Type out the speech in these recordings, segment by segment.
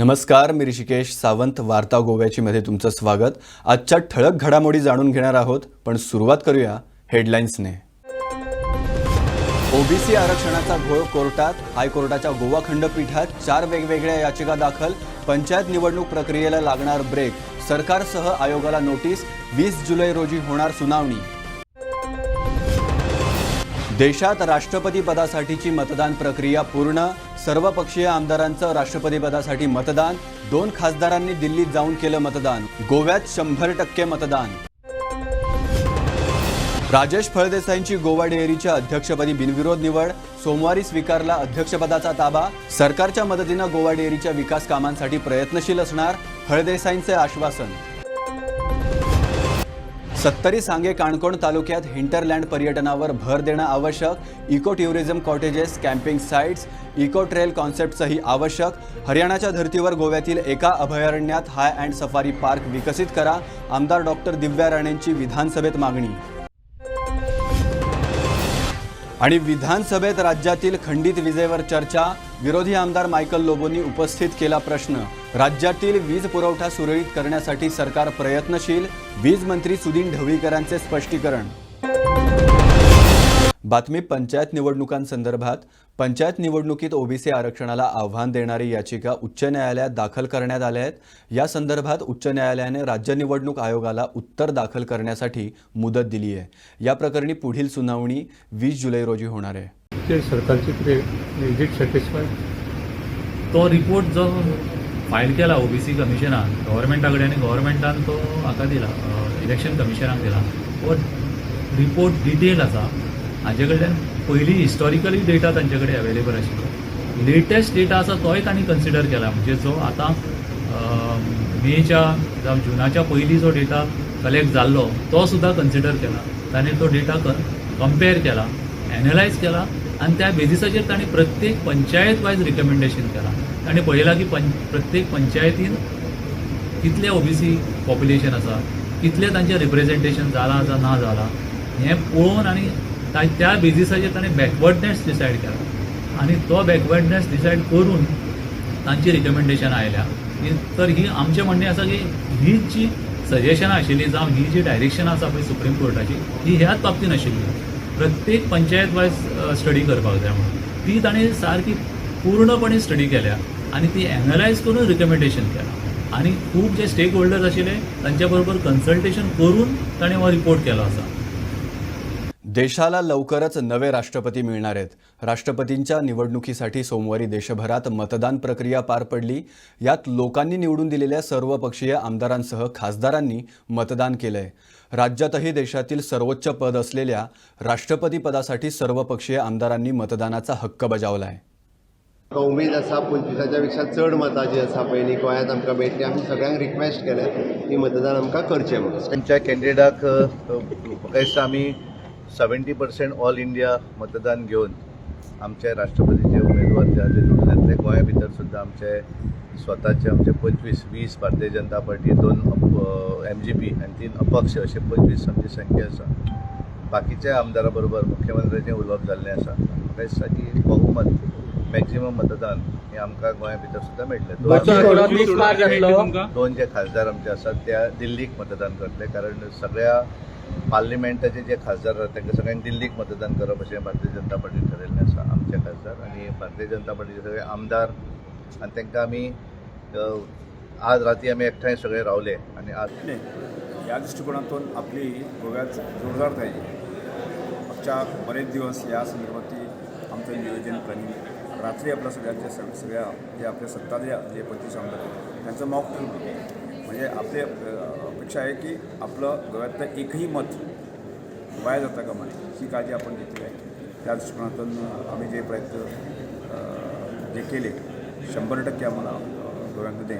नमस्कार, मी ऋषिकेश सावंत. वार्ता गोव्याची मध्ये तुमचं स्वागत. आजच्या ठळक घडामोडी जाणून घेणार आहोत, पण सुरुवात करूया हेडलाईन्सने. ओबीसी आरक्षणाचा घोळ कोर्टात. हायकोर्टाच्या गोवा खंडपीठात 4 वेगवेगळ्या याचिका दाखल. पंचायत निवडणूक प्रक्रियेला लागणार ब्रेक. सरकारसह आयोगाला नोटीस. 20 जुलै रोजी होणार सुनावणी. देशात राष्ट्रपती पदासाठीची मतदान प्रक्रिया पूर्ण. सर्वपक्षीय आमदारांचं राष्ट्रपती पदासाठी मतदान. 2 खासदारांनी दिल्लीत जाऊन केलं मतदान. गोव्यात 100% मतदान. राजेश फळदेसाईंची गोवा डेअरीच्या अध्यक्षपदी बिनविरोध निवड. सोमवारी स्वीकारला अध्यक्षपदाचा ताबा. सरकारच्या मदतीनं गोवा डेअरीच्या विकास कामांसाठी प्रयत्नशील असणार, फळदेसाईंचे आश्वासन. 70 सांगे काणकोण तालुक्यात हिंटरलँड पर्यटनावर भर देणं आवश्यक. Eco tourism cottages, camping sites, eco trail कॉन्सेप्टसही आवश्यक. हरियाणाच्या धर्तीवर गोव्यातील एका अभयारण्यात हाय अँड सफारी पार्क विकसित करा. आमदार डॉक्टर दिव्या राणेंची विधानसभेत मागणी. आणि विधानसभेत राज्यातील खंडित विजेवर चर्चा. विरोधी आमदार मायकल लोबोंनी उपस्थित केला प्रश्न. राज्यातील वीज पुरवठा सुरळीत करण्यासाठी सरकार प्रयत्नशील. वीज मंत्री सुदीन ढवळीकरांचे स्पष्टीकरण. बातमी पंचायत निवडणुकांसंदर्भात. पंचायत निवडणुकीत ओबीसी आरक्षणाला आव्हान देणारी याचिका उच्च न्यायालयात दाखल करण्यात आल्या आहेत. या संदर्भात उच्च न्यायालयाने राज्य निवडणूक आयोगाला उत्तर दाखल करण्यासाठी मुदत दिली आहे. या प्रकरणी पुढील सुनावणी 20 जुलै रोजी होणार आहे. सरकारची तो रिपोर्ट जो फायल केला ओबीसी कमिशनान गव्हर्मेंटा कडेन आनी गव्हर्मेंटान तो हाका दिला, इलेक्शन कमिशनाक दिला. वो रिपोर्ट डिटेल आसा. हाजे कडल्यान पयलीं हिस्टॉरिकली डेटा तांचे कडेन अवेलेबल आशिल्लो. लेटेस्ट डेटा आसा तोय तांणी कन्सिडर केला. म्हणजे जो आतां मेच्या जावं जुनाच्या पयलीं जो डेटा कलेक्ट जाल्लो तो सुद्दां कन्सिडर केला. ताणें तो डेटा कंपेर केला, एनालायज केला आणि त्या बेसिसाचेर ताणें प्रत्येक पंचायत वायज रिकमेंडेशन केला. ताणें पळयलां की प्रत्येक पंचायतीन कितले ओबीसी पॉप्युलेशन आसा, कितले तांचें रिप्रेझेंटेशन जालां जावं ना जालां हें पळोवन आनी त्या बेसिसाचेर ताणें बॅकवर्डनेस डिसायड केला. आनी तो बॅकवर्डनेस डिसायड करून तांची रिकमेंडेशन आयल्या. तर ही आमचें म्हणणें आसा की ही जी सजेशनां आशिल्लीं जावं ही जी डायरेक्शनां आसा पळय सुप्रीम कोर्टाची ही ह्याच बाबतीन आशिल्ली. प्रत्येक पंचायत वायज स्टडी करपाक जाय म्हणून ती ताणें सारकी पूर्णपणे स्टडी केल्या आनी ती एनालायज करून रिकमेंडेशन केलां. आनी खूब जे स्टेक होल्डर्स आशिल्ले तांच्या बरोबर कन्सल्टेशन करून ताणें हो रिपोर्ट केलो आसा. देशाला लवकरच नवे राष्ट्रपती मिळणार आहेत. राष्ट्रपतींच्या निवडणुकीसाठी सोमवारी देशभरात मतदान प्रक्रिया पार पडली. यात लोकांनी निवडून दिलेल्या सर्वपक्षीय आमदारांसह खासदारांनी मतदान केलंय. राज्यातही देशातील सर्वोच्च पद असलेल्या राष्ट्रपती पदासाठी सर्वपक्षीय आमदारांनी मतदानाचा हक्क बजावलाय. उमेद आसा 25च्या पेक्षा चड मतां जी आसा पळय न्ही गोंयांत आमकां मेळटली. आमी सगळ्यांक रिक्वेस्ट केलें की मतदान आमकां करचें म्हणून. त्यांच्या कॅन्डिडेटाक म्हाका दिसता आमी 70% ऑल इंडिया मतदान घेवन आमचे राष्ट्रपतीचे उमेदवार जे आसा ते निवडून येतले. गोंया भितर सुद्दां आमचे स्वताचे आमचे 25-20 भारतीय जनता पार्टी, 2 MGP आनी 3 अपक्ष अशे 25 आमची संख्या आसा. बाकीच्या आमदारा बरोबर मुख्यमंत्र्याचें उलोवप जाल्लें आसा. म्हाका दिसता की बहुमत मॅक्झिमम मतदान हे आमकां गोंया भितर सुद्दां मेळटलें. 2 जे खासदार आमचे आसात त्या दिल्लीक मतदान करतले, कारण सगळ्या पार्लिमेंटाचे जे खासदार आसात तांकां सगळ्यांक दिल्लीक मतदान करप अशें भारतीय जनता पार्टीन ठरयल्लें आसा. आमचे खासदार आनी भारतीय जनता पार्टीचे सगळे आमदार आनी तांकां आमी आज राती आमी एकठांय सगळे रावले आनी आज या दृष्टिकोनातून आपली गोव्यात जोरदार तयारी. मागच्या बरेच दिवस या संदर्भातली आमचं नियोजन प्लॅनिंग. रात्री आपल्या सगळ्या जे आपले सत्ताधारी जे 25 आमदार आहेत त्यांचं मॉक ड्रिल म्हणजे आपली अपेक्षा आहे की आपलं गोव्यातलं एकही मत वाया जाता कामा नये ही काळजी आपण घेतली आहे. त्या दृष्टिकोनातून आम्ही जे प्रयत्न जे केले 100% आम्हाला गोव्यामध्ये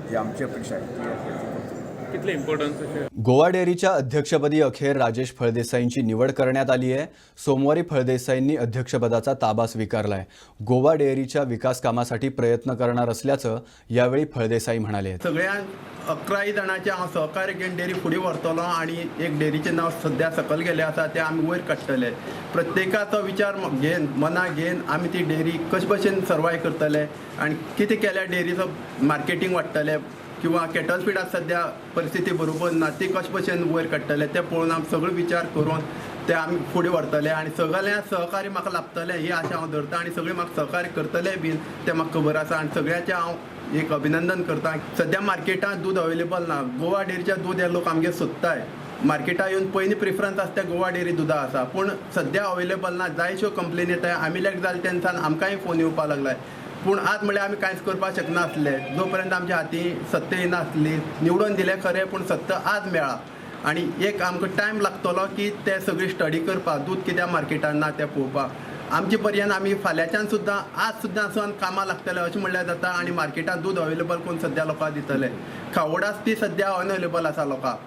जी आमची अपेक्षा आहे ती करतो. कितले इम्पॉर्टन्स अशें गोवा डेअरीच्या अध्यक्षपदी अखेर राजेश फळदेसाईंची निवड करण्यात आली आहे. सोमवारी फळदेसाईंनी अध्यक्षपदाचा ताबा स्वीकारलाय. गोवा डेअरीच्या विकास कामासाठी प्रयत्न करणार असल्याचं यावेळी फळदेसाई म्हणाले. सगळ्या 11 जाणांचे हांव सहकार्य घेवन डेअरी फुडें व्हरतलो आनी एक डेअरीचें नांव सद्या सकयल गेलें आसा तें आमी वयर काडटले. प्रत्येकाचो विचार घेवन मनाक घेवन आमी ती डेअरी कशे भशेन सर्वायव करतले आनी कितें केल्यार डेअरीचो मार्केटींग वाडटलें किंवा कॅटल फिडाक सद्या परिस्थिती बरोबर ना ती कशे भशेन वयर काडटले तें पळोवन आमी सगळो विचार करून ते आमी फुडें व्हरतले आनी सगळ्या सहकार्य म्हाका लाभतलें ही आशा हांव धरतां आनी सगळीं म्हाका सहकार्य करतले बीन तें म्हाका खबर आसा आनी सगळ्यांचें हांव एक अभिनंदन करतां. सद्या मार्केटांत दूद अवेलेबल ना. गोवा डेअरीचें दूद हे लोक आमगे सोदताय. मार्केटां येवन पयलीं प्रिफरन्स आसता गोवा डेअरी दुदा आसा पूण सद्या अवेलेबल ना. जायत्यो कंप्लेनी येताय. आमी लेट जाले तेन्ना आमकांय फोन येवपाक लागलाय पूण आज म्हळ्यार आमी कांयच करपाक शकना आसले जो पर्यंत आमच्या हातीन सत्ता येना आसली. निवडून दिले खरें पूण सत्ता आज मेळ्ळा आनी एक आमकां टायम लागतलो की ते सगळी स्टडी करपाक दूद कित्याक मार्केटान ना तें पळोवपाक. आमचे पर्यंत आमी फाल्यांच्यान सुद्दां आज सुद्दां सावन कामां लागतले अशें म्हणल्यार जाता आनी मार्केटान दूद अवेलेबल करून सद्या लोकांक दितले. खावडास ती सद्या अनअवेलेबल आसा लोकांक.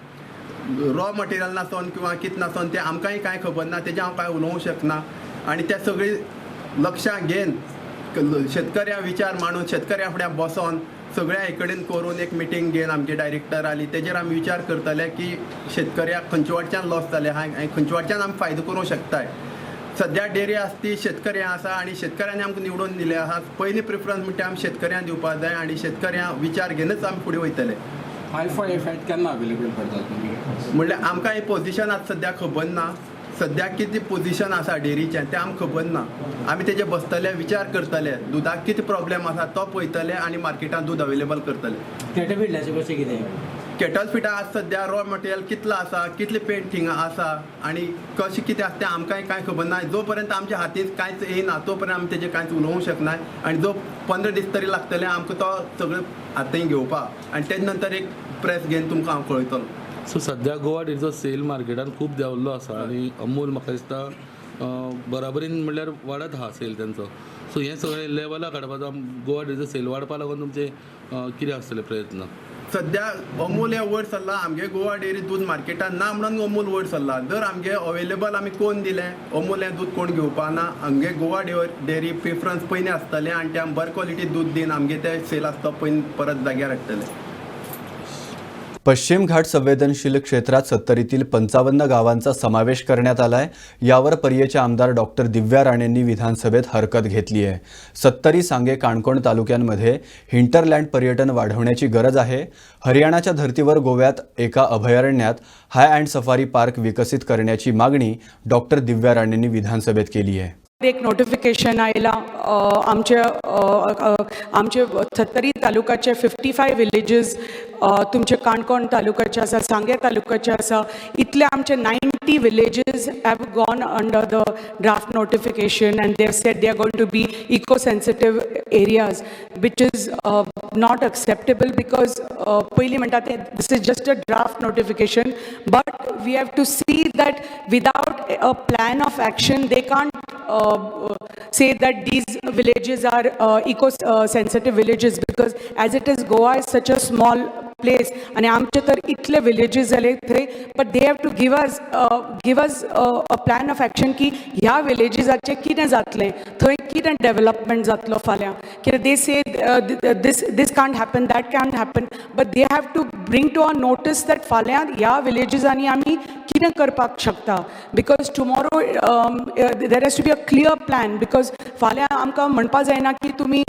रॉ मटेरियल नासोन किंवा कितें नासोन तें आमकांय कांय खबर ना तेजें हांव कांय उलोवंक शकना आनी तें सगळी लक्षांत घेवन शेतकऱ्या विचार मांडून शेतकऱ्या फुड्यान बसोन सगळ्या कडेन करून एक मिटींग घेवन आमचे डायरेक्टर आली तेजेर आमी विचार करतले की शेतकऱ्याक खंयचे वाटच्यान लॉस जाले आनी खंयचे वाटच्यान आमी फायदो करूंक शकताय. सद्या डेअरी आसा ती शेतकऱ्यां आसा आनी शेतकऱ्यांनी आमकां निवडून दिले आसा. पयलीं प्रिफरन्स म्हणटा आमी शेतकऱ्यांक दिवपाक जाय आनी शेतकऱ्यांक विचार घेवनच आमी फुडें वयतले. आल्फा एफेक्ट केन्ना अवेलेबल करतात तुमी? म्हणल्यार आमकां ही पोझिशन आतां सद्या खबर ना. सद्या कितें पोझिशन आसा डेअरीचें तें आमकां खबर ना. आमी तेजे बसतले विचार करतले दुदाक कितें प्रॉब्लेम आसा तो पळयतले आनी मार्केटान दूद अवेलेबल करतले. कॅटल फिडाचें कशें कितें? कॅटल फिडा आज सद्या रॉ मटेरियल कितलो आसा कितले पेंट थिंगा आसा आनी कशें कितें आसा तें आमकांय कांय खबर ना. जो पर्यंत आमच्या हातीन कांयच येयना तो पर्यंत आमी तेजें कांयच उलोवंक शकना आनी जो 15 दीस तरी लागतले आमकां तो सगळें हातीन घेवपाक आनी तेजे नंतर एक प्रेस घेवन तुमकां हांव कळयतलो. सो सद्या गोवा डेअरीचो सेल मार्केटान खूब देंवल्लो आसा आनी अमूल म्हाका दिसता बराबरीन म्हणल्यार वाडत आहा सेल तेंचो. सो हें सगळें लेवला काडपाचो गोवा डेअरीचो सेल वाडपा लागून तुमचे कितें आसतले प्रयत्न? सद्या अमूल हे वयर सरला. आमगे गोवा डेअरी दूद मार्केटान ना म्हणून अमूल वयर सरला. जर आमगे अवेलेबल आमी कोण दिलें अमूल हें दूद कोण घेवपा ना. आमगे गोवा डेअरी प्रिफरन्स पयलीं आसतलें आनी ते आमी बरें क्वॉलिटी दूद दिन आमगे ते सेल आसता पयलीं परत जाग्यार हाडटले. पश्चिम घाट संवेदनशील क्षेत्रात 70 55 गावांचा समावेश करण्यात आलाय. यावर पर्येचे आमदार डॉक्टर दिव्या राणेंनी विधानसभेत हरकत घेतली आहे. 70 सांगे काणकोण तालुक्यांमध्ये हिंटरलँड पर्यटन वाढवण्याची गरज आहे. हरियाणाच्या धर्तीवर गोव्यात एका अभयारण्यात हाय अँड सफारी पार्क विकसित करण्याची मागणी डॉक्टर दिव्या राणेंनी विधानसभेत केली आहे. एक नोटिफिकेशन आयला आमचे 70 तालुक्याचे 55 विलेजेस तुमचे काणकोण तालुक्याचे आसा सांगे तालुक्याचे आसा. इतले आमचे 90 villages have gone under the draft notification and they have said they are going to be eco-sensitive areas, which is not acceptable because पहिली म्हणतात this is just a draft notification, but we have to see that without a plan of action they can't say that these villages are eco-sensitive villages because as it is Goa is such a small place and आमचे तर इतले villages जाले थंय, but they have to give us a plan of action की ह्या villagesचे कितें जातलें थंय कितें development जातलो फाल्यां. कित्याक they say this can't happen, that can't happen, but they have to bring to our notice that फाल्यां ह्या villagesनी आमी कितें करपाक शकता because tomorrow there has to be a clear plan because फाल्यां आमकां म्हणपा जायना की तुमी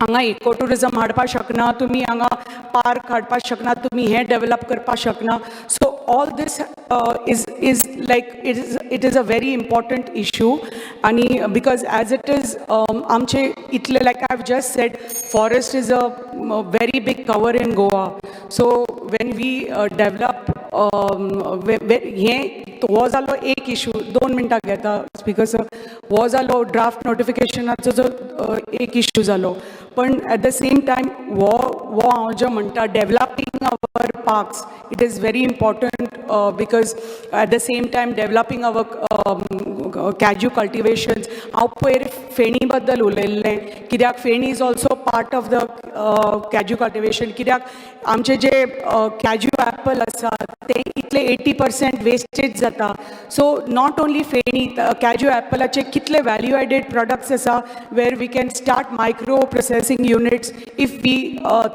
हांगा इको टुरिजम हाडपाक शकना, तुमी हांगा पार्क हाडपाक शकना, तुमी हें डेवलप करपाक शकना. So all these is like it is a very important issue आणि because as it is आमचे इतले like I've just said forest is a very big cover in Goa. So when we develop हें हो जालो एक issue 2 मिनटां घेता speaker sir. हो जालो ड्राफ्ट नोटिफिकेशनाचो जो एक इशू जालो. पण ॲट द सेम टायम वो हांव जें म्हणटा developing our parks it is very important because at the same time developing our cashew cultivations हांव पयर फेणी बद्दल उलयल्लें कित्याक feni is also part of the cashew cultivation कित्याक आमचे जे कॅज्यू ॲपल आसा ते इतले 80% वेस्टेज जाता so not only feni cashew ॲपलाचे कितले व्हॅल्यू एडेड प्रोडक्ट्स आसा where we can start micro processing units if we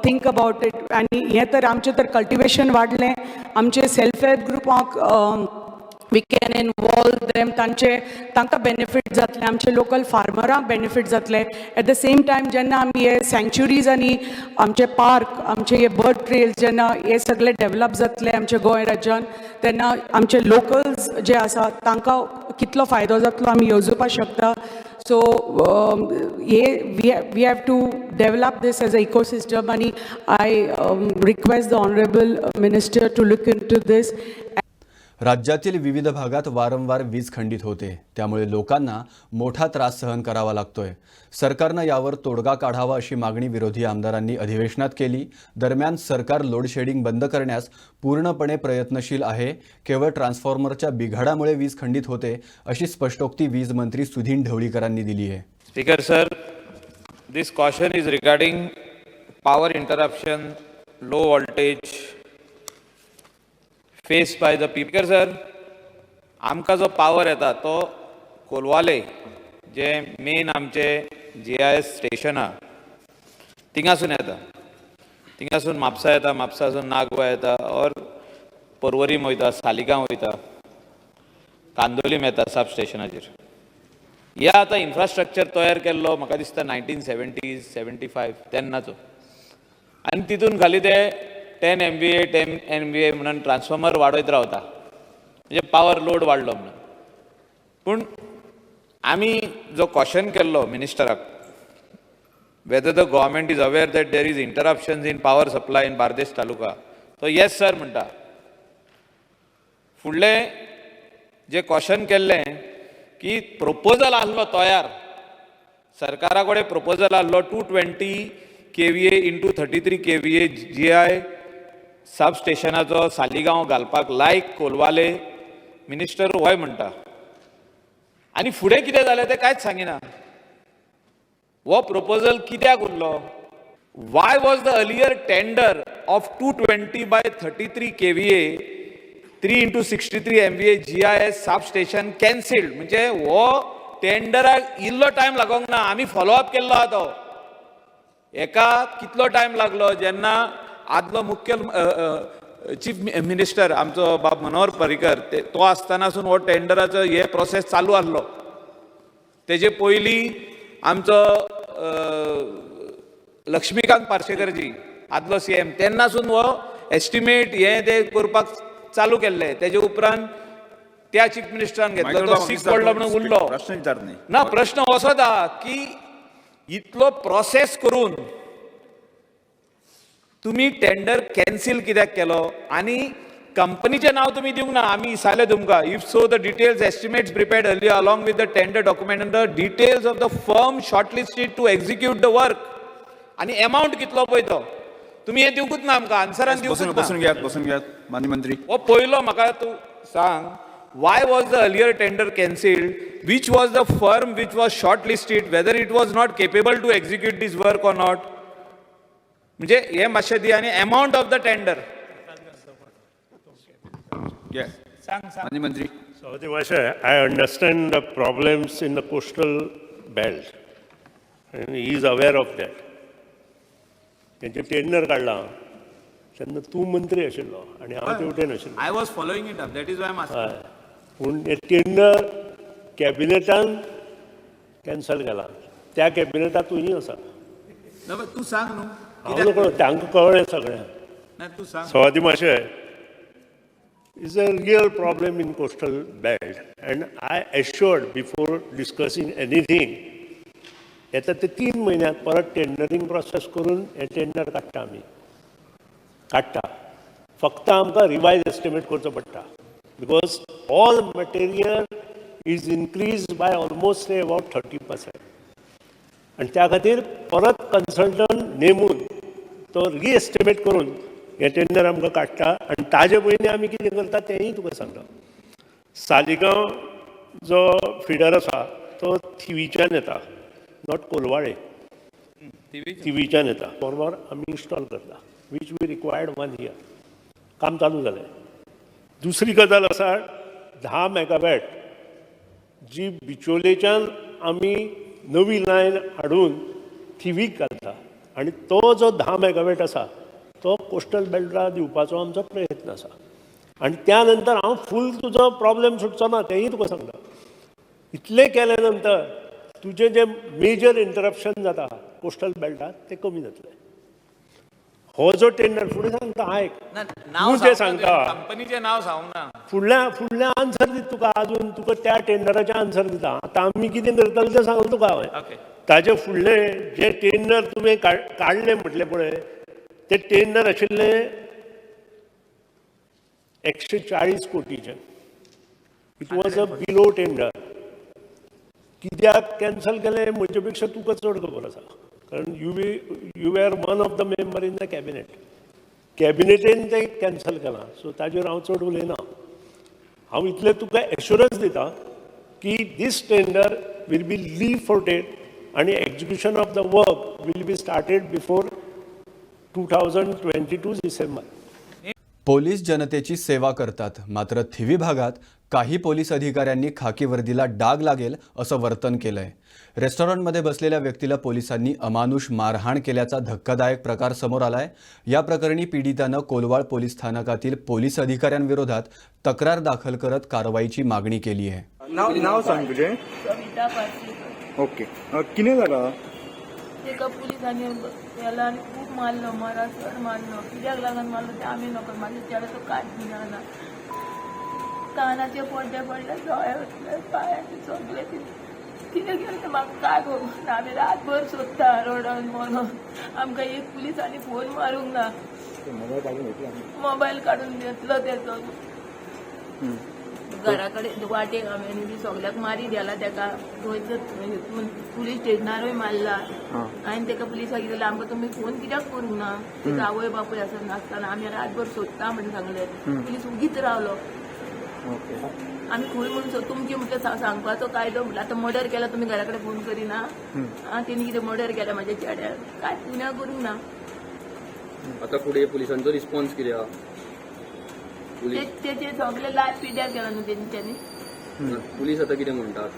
think about it आनी हें तर आमचें तर कल्टिवेशन वाडलें आमचे सेल्फ हेल्प ग्रुपाक वी कॅन इनवॉल्व देम तांकां बेनिफीट जातले आमचे लोकल फार्मरांक बेनिफीट जातले एट द सेम टायम जेन्ना आमी हे सँक्च्युरीज आनी आमचे पार्क आमचे हे बर्ड ट्रेल्स जेन्ना हे सगळे डेवलप जातले आमच्या गोंय राज्यान तेन्ना आमचे लोकल्स जे आसा तांकां कितलो फायदो जातलो आमी येवजोवपाक शकता so we have to develop these as a ecosystem आनी I request the honourable minister to look into these राज्यातील विविध भागात वारंवार वीज खंडित होते त्यामुळे लोकांना मोठा त्रास सहन करावा लागतोय सरकारनं यावर तोडगा काढावा अशी मागणी विरोधी आमदारांनी अधिवेशनात केली दरम्यान सरकार लोड शेडिंग बंद करण्यास पूर्णपणे प्रयत्नशील आहे केवळ ट्रान्सफॉर्मरच्या बिघाडामुळे वीज खंडित होते अशी स्पष्टोक्ती वीज मंत्री सुधीन ढवळीकरांनी दिली आहे speaker sir this caution is regarding power interruption low voltage face by the people sir आमकां जो पावर येता तो कोलवाले जे मेन आमचे GIS स्टेशन आहा थिंगासून येता थिंगासून म्हापसा येता म्हापसासून नागवा येता और पर्वरीम वयता सालिगांव वयता कांदोलीम येता सब स्टेशनाचेर ह्या आतां इन्फ्रास्ट्रक्चर तयार केल्लो म्हाका दिसता 1970s 75 तेन्नाचो आनी तितून खाली ते 10 MVA 10 MVA म्हणून ट्रान्सफॉर्मर वाडयत रावता म्हणजे पावर लोड वाडलो म्हणून पूण आमी जो क्वेश्चन केल्लो मिनिस्टराक whether the government is aware that there is interruptions in power supply in Bardez taluka तो येस सर म्हणटा फुडले जे क्वेश्चन केल्लें की प्रोपोजल आहलो तयार सरकारा कडेन प्रोपोजल आहलो 220 KVA इंटू 33 KVA GI सब स्टेशनाचो सालिगांव घालपाक लायक कोलवाले मिनिस्टर होय म्हणटा आनी फुडें कितें जालें तें कांयच सांगिना हो प्रपोजल कित्याक उरलो why was the earlier tender of 220 by 33 KVA 3 into 63 MVA GIS substation cancelled म्हणजे हो टेंडराक इल्लो टायम लागोंक ना आमी फॉलोअप केल्लो आहा तो एका कितलो टायम लागलो जेन्ना आदलो मुख्य चीफ मिनिस्टर आमचो बाब मनोहर पर्रीकर तो आसतनासून हो टेंडराचो हे प्रोसेस चालू आसलो तेजे पयलीं आमचो लक्ष्मीकांत पार्सेकरजी आदलो CM तेन्नासून हो एस्टिमेट हे ते करपाक चालू केल्ले तेजे उपरांत त्या चीफ मिनिस्टरान घेतलो तो सीक पडलो म्हणून उरलो प्रश्न विचारत नाही ना प्रश्न असोच आहा की इतलो प्रोसेस करून तुम्ही टेंडर कॅन्सील कित्याक केलो आनी कंपनीचें नांव तुमी दिवंक ना आमी इसायले तुमकां if so the details estimates prepared earlier along with the tender document and the details of the firm shortlisted to execute the work आनी अमाउंट कितलो पळय तो तुमी हे दिवंकूच ना आमकां आन्सरान दिवंकूच ना बसून घ्यात माननीय मंत्री हो पयलो म्हाका तूं सांग why was the earlier tender cancelled, which was the firm which was shortlisted, whether it was not capable to execute this work or not. म्हणजे हे मातशें दी आनी अमाउंट ऑफ द टेंडर माननीय मंत्री Savathy Mashe, I understand the problems in the coastal belt and he is aware of that. तेंचे tender काडलां तेन्ना तूं मंत्री आशिल्लो आनी हांव तेवटेन आशिल्लो I was following it up that is why I हय पूण हे टेंडर कॅबिनेटान कॅन्सल केला त्या कॅबिनेटात तूंय आसा तूं सांग न्हू हांव नकळो तांकां कळ्ळें सगळें तूं सांग Savathy Mashe is a real problem in coastal belt and I assured before discussing anything येता ते 3 महिन्यात परत टेंडरिंग प्रोसेस करून हे टेंडर काडटा आमी काडटा फक्त आमकां रिवायज एस्टिमेट करचो पडटा because all material is increase by almost about 30%. आणि त्या खातीर परत कन्सल्टंट नेमून तो रिएस्टिमेट करून हे टेंडर आमकां काडटा आनी ताजे पयलीं आमी कितें करता तेंय तुका सांगता. सालिगांव जो फिडर आसा तो थिवीच्यान येता, नॉट कोलवाळे, थिवीच्यान येता. बरोबर आमी इन्स्टॉल करता, वीच वी रिक्वायर्ड 1 year. काम चालू जालें. दुसरी गजाल आसा 10 मेगावॅट जी बिचोलेच्यान आमी नवी लायन हाडून थिवीक घालता आनी तो जो 10 मेगावॅट आसा तो कोस्टल बेल्टाक दिवपाचो आमचो प्रयत्न आसा. आनी त्या नंतर हांव फूल तुजो प्रॉब्लेम सुटचो ना तेंय तुका सांगता. इतलें केल्या नंतर तुजें जें मेजर इंटरप्शन जाता कोस्टल बेल्टाक तें कमी जातलें. हो जो टेंडर फुडें सांगता आयक, तूं जें सांगता कंपनीचें नाव सांगूंक ना. फुडल्या आन्सर दिता तुका, अजून तुका त्या टेंडराचें आन्सर दिता. आतां आमी कितें करतले तें सांगता तुका हांवें. ताजे फुडलें जें टेंडर तुवें काडलें म्हटलें पळय तें टेंडर आशिल्लें 140 कोटीचें. It was a below tender. कित्याक कॅन्सल केलें म्हजे पेक्षा तुका चड खबर आसा, कारण you are one of the member in the cabinet. कॅबिनेटीन तें कॅन्सल केलां, सो ताजेर हांव चड उलयना. हांव इतलें तुका एश्युरन्स दिता की this tender will be refloated आनी execution of the work will be started before 2022 December. Police जनतेची सेवा करतात, मात्र थिवी भागात काही पोलीस अधिकाऱ्यांनी खाकी वर्दीला डाग लागेल असं वर्तन केलंय. रेस्टॉरंटमध्ये बसलेल्या व्यक्तीला पोलिसांनी अमानुष मारहाण केल्याचा धक्कादायक प्रकार समोर आलाय. या प्रकरणी पीडितानं कोलवाळ पोलीस स्थानकातील पोलीस अधिकाऱ्यांविरोधात तक्रार दाखल करत कारवाईची मागणी केली आहे. नाव सांग तुझे. सविता पार्सेकर. ओके, कितें जालां? तेका पुलिसांनी याला आनी खूब मारलो, चड मारलो. कित्याक लागून मारलो तें आमी नकळो. म्हाज्या चेड्याचो कांयच दिना. कानाचे पड्डे पडले, दोळे वतले, पांयाचे सगळे कितें केलें तें म्हाका काय खबर ना. आमी रातभर सोदता रोडान म्हणून. आमकां एक पुलिसांनी फोन मारूंक ना. मोबायल काडून घेतलो तेचो. घरा कडेन वाटेक हांवें बी सगल्याक मारी गेला तेका. थंयच पुलीस स्टेशनारूय मारला. हांवें तेका पुलिसाक गेलें आमकां तुमी फोन कित्याक करूंक ना. तेका आवय बापूय आसा नासतना आमी रातभर सोदता म्हणून सांगलें. पुलीस उगीच रावलो. आमी खंय म्हणून तुमचे म्हणटा सांगपाचो कायदो म्हणटा. आतां मर्डर केला तुमी घरा कडेन फोन करिना. तेणी कितें मर्डर केला म्हाज्या चेड्याक, कांय पुण्या करूंक ना. आतां फुडें पुलिसांचो रिस्पॉन्स कितें आहा? तेचे सगळे लायफ पिड्यार केला न्हू तेंच्यांनी. पुलीस आतां कितें म्हणटात?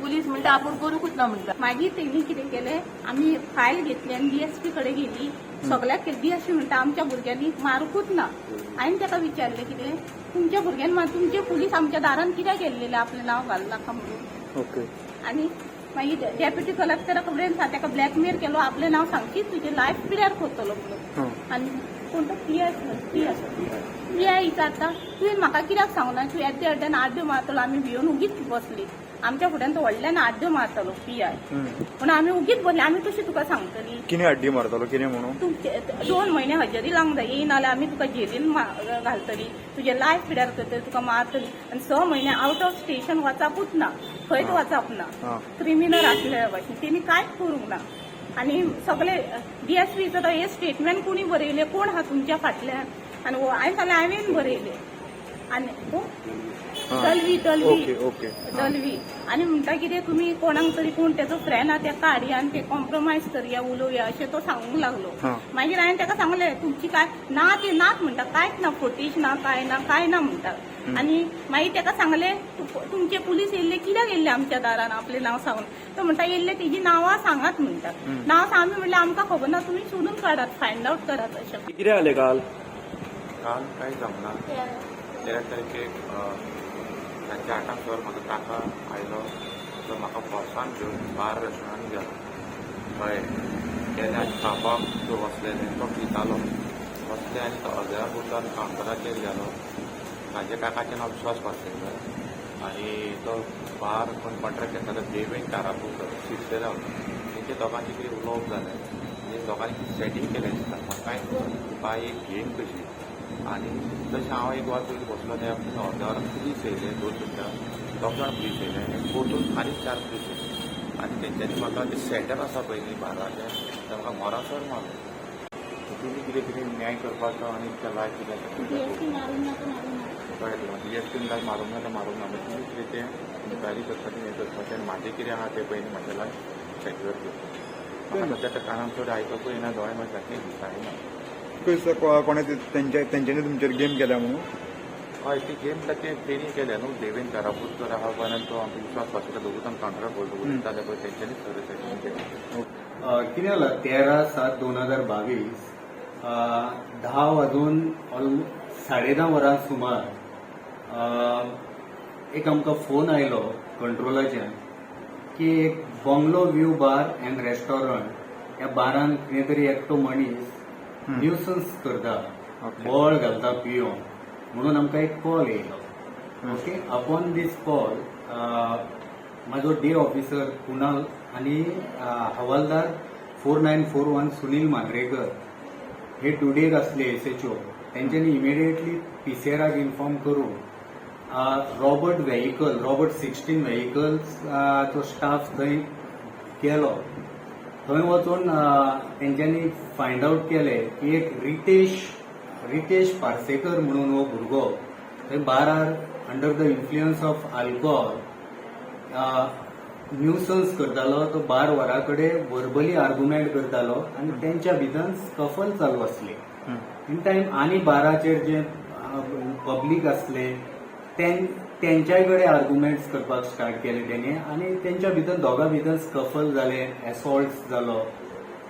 पुलीस म्हणटा आपूण करूंकूच ना म्हणटा. मागीर तेणी कितें केलें, आमी फायल घेतली आनी DSP कडेन गेली. सगळ्याक DSP म्हणटा आमच्या भुरग्यांनी मारूंकूच ना. हांवें ताका विचारलें कितें तुमच्या भुरग्यान तुमचे पुलीस आमच्या दारान कित्याक गेल्लेले आपलें नांव घालना का म्हणून. ओके. आनी मागीर डेप्युटी कलेक्टरा कडेन ताका ब्लॅकमेल केलो. आपलें नांव सांगची तुजें लायफ पिड्यार करतलो म्हणून. आनी कोण तो PI विचारता तुवें म्हाका कित्याक सांगना. तूं येद्या अर्द्यान आड्ड्यो मारतलो. आमी भिवन उगीच बसली. आमच्या फुड्यान तो व्हडल्यान आड्ड्यो मारतलो PI म्हणून आमी उगीच बसली. आमी कशी तुका सांगतली. कितें आड्डी मारतलो कितें म्हणून? तूं 2 म्हयने हजेरी लावंक जाय. येयना जाल्यार आमी तुका जेलीन घालतली. तुजें लायफ पिड्यार करतली. तुका मारतली. आनी 6 म्हयने आउट ऑफ स्टेशन वचापूच ना. खंयच वचप ना. क्रिमिनल आसल्या भाशेन तेणी कांयच करूंक ना. आनी सगळे DSPचो तो हे स्टेटमेंट कोणी बरयलें, कोण आहा तुमच्या फाटल्यान. आनी हांवें जाल्यार हांवें बरयलें. आनी दलवी आनी म्हणटा कितें तुमी कोणाक तरी कोण तेजो फ्रेंड आहा तेका हाडया आनी ते कॉम्प्रोमायज करया उलोवया अशें तो सांगूंक लागलो. मागीर हांवें तेका सांगलें तुमची काय ना ते नाच म्हणटा. कांयच ना, फोटेज ना, काय ना म्हणटा. आनी मागीर तेका सांगलें तुमचे पुलीस येयल्ले कित्याक येयल्ले आमच्या दारान आपलें नांव सांगून. तो म्हणटा येयल्ले तेजी नांवां सांगात म्हणटात. नांव आमी म्हणलें आमकां खबर ना, तुमी सोदून काडात, फायंड आवट करात अशें. कितें जालें काल? काल कांय जमना. 13 तारखेक रातच्या 8 म्हाका काका आयलो. तो म्हाका फोर्सान घेवन बार रेस्टॉरंटान गेलो. कळ्ळें. गेले आनी खावपाक तो बसलेले. तो पितालो. बसले आनी तो अर्द्या पुरतान कावंटराचेर गेलो. म्हाज्या काकाचें नांव विश्वास पार्सेकर. आनी तो बार कोण कॉन्ट्रॅक्ट घेतालो देवेन कारापूर शिरसे रावलो. तेंचे दोगांचें कितें उलोवप जालें. आनी दोगांनी सेटींग केलें दिसता. म्हाका तुका एक गेम कशी. आनी तशें हांव एक वर पयलीं बसलो त्या अर्द्या वरान पुलीस येयले. 2 मिनटां 2 जाण पुलीस येयले. परतून आनी 4 पुलीस येयले. आनी तेंच्यांनी म्हाका ते सेटअप आसा पयलीं बाराचे ते म्हाका मोरासर मारलो तुमी कितें कितें न्याय करपाचो आनी त्या लायफ कितें कळ्ळें DSPन काय मारूंक ना मारूंक ना तुमी कितें तें इन्क्वायरी करपाचें हें करपाचें आनी म्हाजें कितें आहा तें पयलीं म्हाज्या लायफ सेक्युअर करपाचें म्हाका सद्या कानान चड आयकूंक येना दोळे म्हाजे सारकें दिसायना कोणे तेंच्यांनी तुमचेर गेम केल्या म्हणून हय ती गेम तेणी केल्या न्हू देवेंद्र कारापूरकर आहा पर्यंत तो आमचो विश्वास बसयता दोगूच आमी काउंटर बोलतो उरताले पळय तेंच्यांनी सगळें सेटिंग केलें कितें जालां 13/7/2022 10 वाजून 10:30 वरां सुमार एक आमकां फोन आयलो कंट्रोलाच्यान की एक बंगलो व्यू बार एंड रेस्टॉरंट ह्या बारान कितें तरी एकटो मनीस न्यूसन्स करता बोळ घालता पियोन म्हणून आमकां एक कॉल येयलो ओके अपॉन दीस कॉल म्हाजो डे ऑफिसर कुणाल आनी हवालदार 4941 सुनील मांद्रेकर हे टुडेक आसले SHO तेंच्यांनी इमिडिएटली PCRाक इन्फॉर्म करून रॉबर्ट 16 व्हेकल्स तो स्टाफ थंय गेलो थंय वचून तेंच्यांनी फायंड आउट केले की एक रितेश पार्सेकर म्हणून हो भुरगो थंय बारार under the influence of alcohol nuisance करतालो तो बार वरा कडेन वर्बली आर्ग्युमेंट करतालो आनी तेंच्या भितर स्कफल चालू आसली इन टायम आनी बाराचेर जे पब्लीक आसले तेंच्याय कडेन आर्ग्युमेंट्स करपाक स्टार्ट केले तेणी आनी तेंच्या भितर दोगां भितर स्कफल जाले एसॉल्ट्स जालो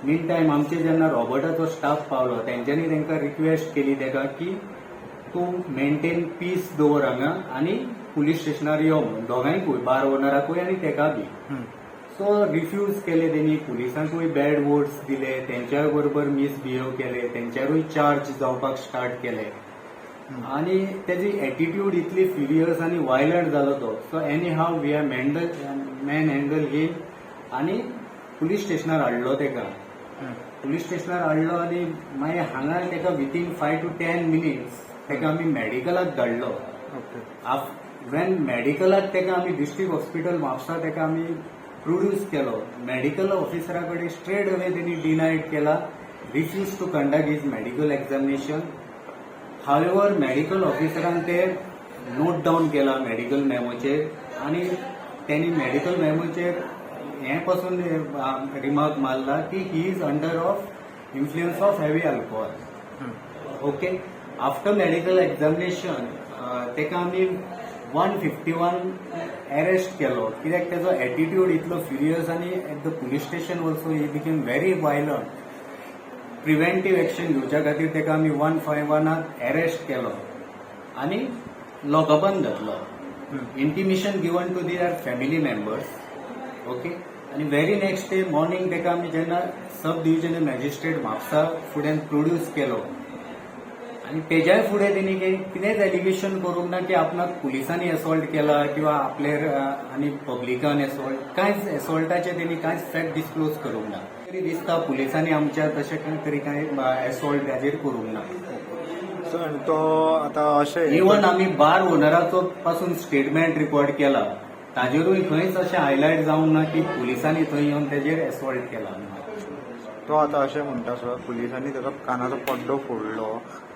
मीन टायम आमचे जेन्ना रॉबर्टाचो स्टाफ पावलो तेंच्यांनी तांकां रिक्वेस्ट केली तेका की तूं मेंटेन पीस दवर हांगा आनी पुलीस स्टेशनार यो म्हणून दोगांयकूय बार ओनराकूय आनी तेका बी सो रिफ्यूज केले तेणी पुलिसांकूय बॅड वर्ड्स दिले तेंच्या बरोबर मिसबिहेव केले तेंच्यारूय चार्ज जावपाक स्टार्ट केले आनी तेजी एटिट्यूड इतली फ्युरियस आनी वायलंट जालो तो so anyhow we have manhandle him आनी पुलीस स्टेशनार हाडलो तेका पुलीस स्टेशनार हाडलो आनी मागीर हांगा तेका विथीन 5 to 10 मिनिट्स तेका आमी मेडिकलाक धाडलो वेन मेडिकलाक तेका आमी डिस्ट्रिक्ट हॉस्पिटल म्हापसा तेका आमी प्रोड्यूस केलो मेडिकल ऑफिसरा कडेन स्ट्रेट अवे तेणी डिनायड केला refuse to conduct his medical examination however medical ऑफिसरान ते नोट डावन केला मेडिकल मेमोचेर आनी त्यांनी मेडिकल मेमोचेर हे पासून रिमार्क मारला की he is under of influence of heavy alcohol okay after medical examination तेका आमी 151 अरेस्ट केलो कित्याक तेजो एटिट्यूड इतलो फ्युरियस आनी at the police station also he became very violent preventive action घेवच्या खातीर तेका आमी 151 अरेस्ट केलो आनी लॉकअपान घातलो intimation given to their family members okay आनी व्हेरी नेक्स्ट डे मॉर्निंग तेका आमी जेन्ना सब डिव्हिजनल मॅजिस्ट्रेट म्हापसा फुड्यान प्रोड्यूस केलो आनी तेज्याय फुडें तेणी कितेंच एलिगेशन करूंक ना की आपणाक पुलिसांनी एसॉल्ट केला किंवा आपल्यार आनी पब्लिकान एसॉल्ट कांयच एसॉल्टाचे तेणी कांयच फॅक्ट डिस्क्लोज करूंक ना तरी दिसता पुलिसांनी आमच्या तशें तरी कांय एसॉल्ट ताजेर करूंक ना तो आतां अशें इवन आमी बार ओनराचो पासून स्टेटमेंट रिकॉर्ड केला ताजेरूय खंयच अशें हायलायट जावंक ना की पुलिसांनी थंय येवन तेजेर एसॉल्ट केला तो आतां अशें म्हणटा सर पुलिसांनी ताका कानाचो पड्डो फोडलो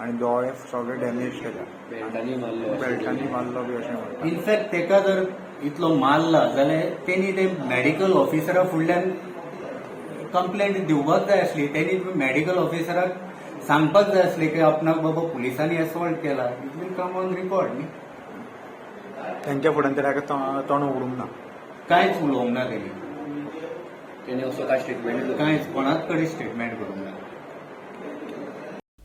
आनी दोळे सगळे डॅमेज केल्या बेल्टांनी मारलो बी अशें म्हणटा इनफॅक्ट तेका जर इतलो मारला जाल्यार तेणी ते मेडिकल ऑफिसरा फुडल्यान कंप्लेंट दिवपाक जाय आसली तेणी मेडिकल ऑफिसराक सांगपाक जाय आसलें की आपणाक बाबा पुलिसांनी एसॉल्ट केला it will come on record न्ही तेंच्या फुड्यान तेका तोंड उडूंक ना कांयच उलोवंक ना तेणी असो काय स्टेटमेंट कांयच कोणाच कडेन स्टेटमेंट करूंक ना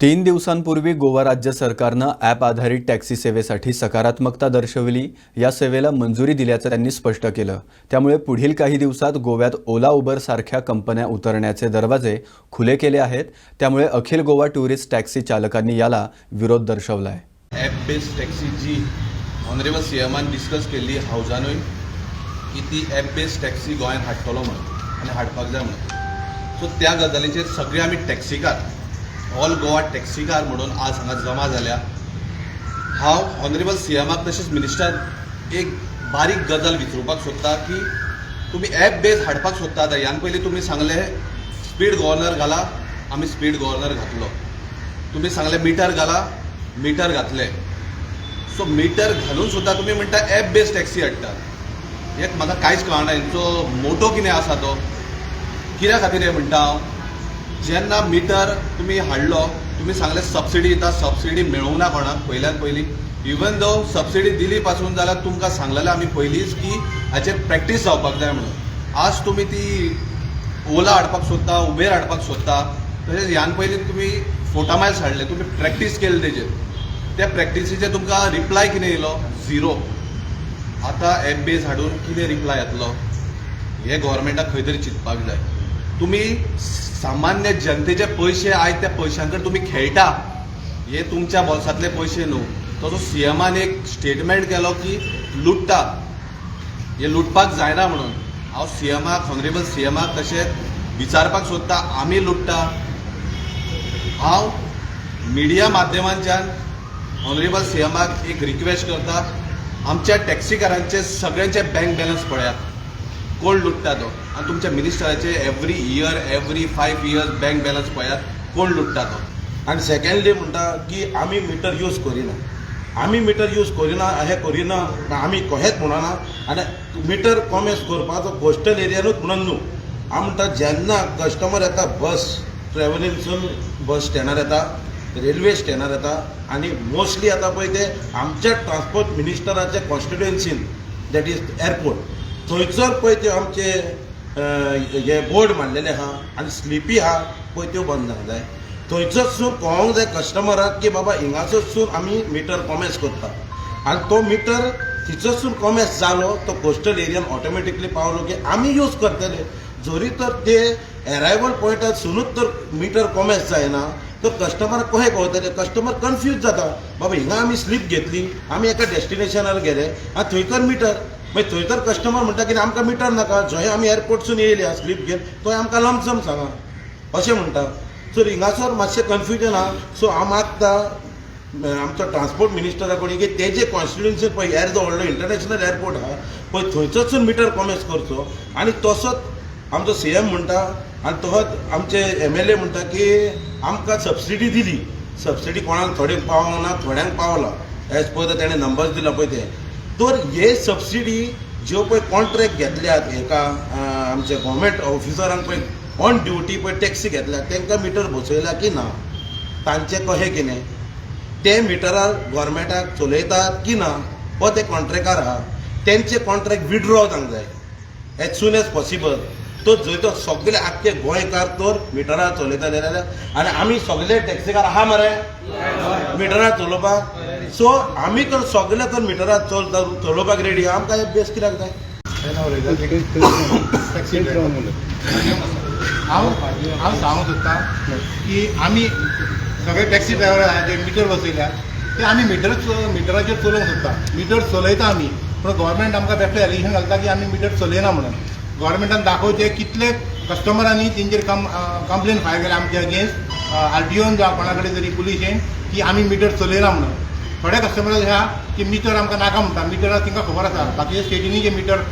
3 दिवसांपूर्वी गोवा राज्य सरकारनं ॲप आधारित टॅक्सी सेवेसाठी सकारात्मकता दर्शवली या सेवेला मंजुरी दिल्याचं त्यांनी स्पष्ट केलं त्यामुळे पुढील काही दिवसात गोव्यात ओला उबर सारख्या कंपन्या उतरण्याचे दरवाजे खुले केले आहेत त्यामुळे अखिल गोवा टुरिस्ट टॅक्सी चालकांनी याला विरोध दर्शवलाय ॲप बेस्ड टॅक्सी जी ऑनरेबल सीएमान डिस्कस केल्ली हावजानूय की ती ॲप बेस्ड टॅक्सी गोंयांत हाडटलो म्हणून आनी हाडपाक जाय म्हणून सो त्या गजालीचेर सगळे आमी टॅक्सीकार ऑल गोवा टॅक्सीकार म्हणून आज हांगा जमा जाल्या हांव ऑनरेबल सीएमाक तशेंच मिनिस्टर एक बारीक गजाल विचारपाक सोदता की तुम्ही ॲप बेस हाडपाक सोदता आतां ह्यान पयलीं तुमी सांगले स्पीड गव्हर्नर घाला, आमी स्पीड गव्हर्नर घातलो. तुम्ही सांगले मिटर घाला, मिटर घातले. सो मिटर घालून सुद्दां तुम्ही म्हणटा ॲप बेस टॅक्सी हाडटा. एक म्हाका कांयच कळना हेंचो मोटो कितें आसा तो, कित्या खातीर हें म्हणटा हांव. जेन्ना मिटर तुम्ही हाडलो, तुम्ही सांगले सबसिडी दिता, सबसिडी मेळूंक ना कोणाक पयल्यान पयलीं. इवन दो सबसिडी दिली पासून जाल्यार तुमकां सांगलेलें आमी पयलींच की हाचेर प्रॅक्टीस जावपाक जाय म्हणून. आज तुम्ही ती ओला हाडपाक सोदता, उबेर हाडपाक सोदता. तशेंच ह्यान पयलीं तुमी फोटामायल्स हाडले, तुमी प्रॅक्टीस केली तेजेर. त्या प्रॅक्टिसीचेर तुमकां रिप्लाय कितें येयलो? 0. आतां ॲप बेस हाडून कितें रिप्लाय येतलो? हे गव्हर्मेंटाक खंय तरी चिंतपाक जाय. तुम्ही सामान्य जनतेचे पैसे आयज त्या पैशांकडे तुम्ही खेळटा. हे तुमच्या बॉल्सांतले पैसे न्हू. तो सीएमान एक स्टेटमेंट केलो की लुटता, हे लुटपाक जायना म्हणून. हांव सीएमाक, ऑनरेबल सीएमाक तशेंच विचारपाक सोदता, आमी लुटता? हांव मिडिया माध्यमांच्यान ऑनरेबल सीएमाक एक रिक्वेस्ट करता, आमच्या टॅक्सीकारांचे सगळ्यांचे बँक बॅलन्स पळयात, कोण लुटता तो. आणि तुमच्या मिनिस्टराचे every year, every 5 years bank balance पळयात, कोण लुटता तो. आनी सेकंडली म्हणटा की आमी मिटर यूज करिना, आमी मिटर यूज करिना, हे करिना आमी कहेच म्हणना. आनी मिटर कॉमेस करपाचो कोस्टल एरियानूच म्हणून न्हू. हांव म्हणटा जेन्ना कस्टमर येता बस ट्रॅव्हलिंगसून बस स्टँडार येता, रेल्वे स्टँडार येता, आनी मोस्टली आतां पळय ते आमच्या ट्रान्सपोर्ट मिनिस्टराचे कॉन्स्टिट्युएन्सीन दॅट इज एअरपोर्ट, थंयसर पळय ते आमचे हे बोर्ड मारलेले आहा आनी स्लिपी आहा पळय त्यो बंद जावंक जाय. थंयसरसून कळोंक जाय कस्टमराक की बाबा हिंगासरसून आमी मिटर कॉमेस करता. आनी तो मिटर थिचरसून कॉमेस जालो तो कोस्टल एरियान ऑटोमॅटिकली पावलो की आमी यूज करतले. जरी तर ते एरायवल पॉयंटासूनच तर मिटर कॉमेस जायना तर कस्टमराक कशें कळटलें? कस्टमर कन्फ्यूज जाता. बाबा हिंगा आमी स्लीप घेतली, आमी एका डेस्टिनेशनार गेले आनी थंयकर मिटर, मागीर थंयतर कस्टमर म्हणटा की आमकां मिटर नाका, जंय आमी एअरपोर्टसून येयल्या स्लीप घेवन थंय आमकां लमसम सांगा अशें म्हणटा. सो हिंगासर मातशें कन्फ्युजन आहा. सो हांव मागता आमचो ट्रान्सपोर्ट मिनिस्टरा कडेन की तेजे कॉन्स्टिट्युएन्सीन पळय एअर जो व्हडलो इंटरनॅशनल एअरपोर्ट आहा पळय थंयसरसून मिटर कॉमेस करचो. आनी तसोच आमचो सीएम म्हणटा आनी तसोच आमचे MLA म्हणटा की आमकां सबसिडी दिली, सबसिडी कोणाक थोड्यांक पावोंक ना, थोड्यांक पावला एज पर तेणें नंबर्स दिला पळय ते. तर हे सबसिडी ज्यो पळय कॉन्ट्रॅक्ट घेतल्यात एका आमच्या गव्हर्मेंट ऑफिसरांक पळय ऑन ड्युटी पळय टॅक्सी घेतल्यात तांकां मिटर बसयला की ना, तांचें कशें कितें, ते मिटरार गव्हर्मेंटाक चलयतात की ना, हो ते कॉन्ट्रॅक्टार आहा तेंचे कॉन्ट्रॅक्ट विड्रॉ जावंक जाय एज सून एज पॉसिबल. तो जंय तो सगळे आख्खे गोंयकार तर मिटरार चलयतले जाल्यार, आनी आमी सगळे टॅक्सीकार आहा मरे मिटरार चलोवपाक. सो आमी तर सगळे तर मिटरार चलोवपाक रेडी. आमकां हे बेस कित्याक जाय? हांव सांगूंक सोदतां की आमी सगळे टॅक्सी ड्रायव्हर जे मिटर बसयल्या ते आमी मिटराचेर चलोवंक सोदता. मिटर चलयता आमी, पूण गव्हर्मेंट आमकां बेश्टें एलिगेशन घालता की आमी मिटर चलयना म्हणून. गव्हर्मेंटान दाखोवचें कितले कस्टमरांनी तेंचेर कंप्लेन फायल केल्या आमचे अगेन्स्ट RTOन जावं कोणा कडेन तरी पुलिशेन की आमी मिटर चलयना म्हणून. थोडे कस्टमर अशे आहा की मिटर आमकां नाका म्हणटा. मिटराक तांकां खबर आसा बाकीच्या स्टेटींनी जे मिटर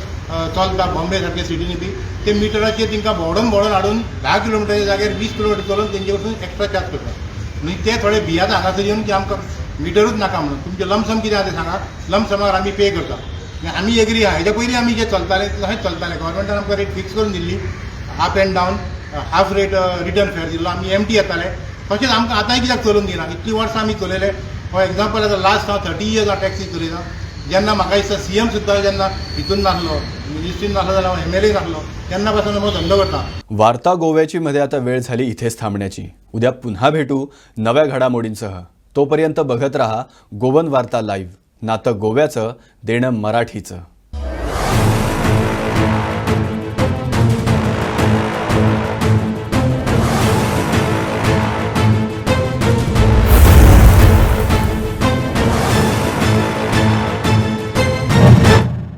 चलता बॉम्बे सारख्या सिटींनी बी ते मिटराचेर तांकां भोंवडोन हाडून 10 किलोमिटरच्या जाग्यार 20 किलोमिटर चलोवन तेंचे कडसून एक्स्ट्रा चार्ज करतात. आनी ते थोडे भियाता हांगासर येवन की आमकां मिटरूच नाका म्हणून. तुमचें लमसम कितें आहा तें सांगा, लमसमाक आमी पे करता. आमी एग्री आहा. हेच्या पयलीं आमी जे चलताले तशेंच चलताले. गव्हर्मेंटान आमकां रेट फिक्स करून Delhi, up end down, half rate return fair दिल्लो. आमी एमटी येताले. तशेंच आमकां आतांय कित्याक चलोवन दिना? इतलीं वर्सां आमी चलयले. फॉर एग्जाम्पल आतां लास्ट हांव 30 years हांव टॅक्सी चलयता. जेन्ना म्हाका दिसता CM सुद्दां जेन्ना हितून नासलो, मिनिस्ट्रीन नासलो जाल्यार हांव MLA नासलो तेन्ना पासून हांव धंदो करता. वार्ता गोव्याची मध्ये आता वेळ झाली इथेच थांबण्याची. उद्या पुन्हा भेटू नव्या घडामोडींसह. तोपर्यंत बघत रहा गोवन वार्ता लाईव्ह. नातं गोव्याचं, देणं मराठीचं.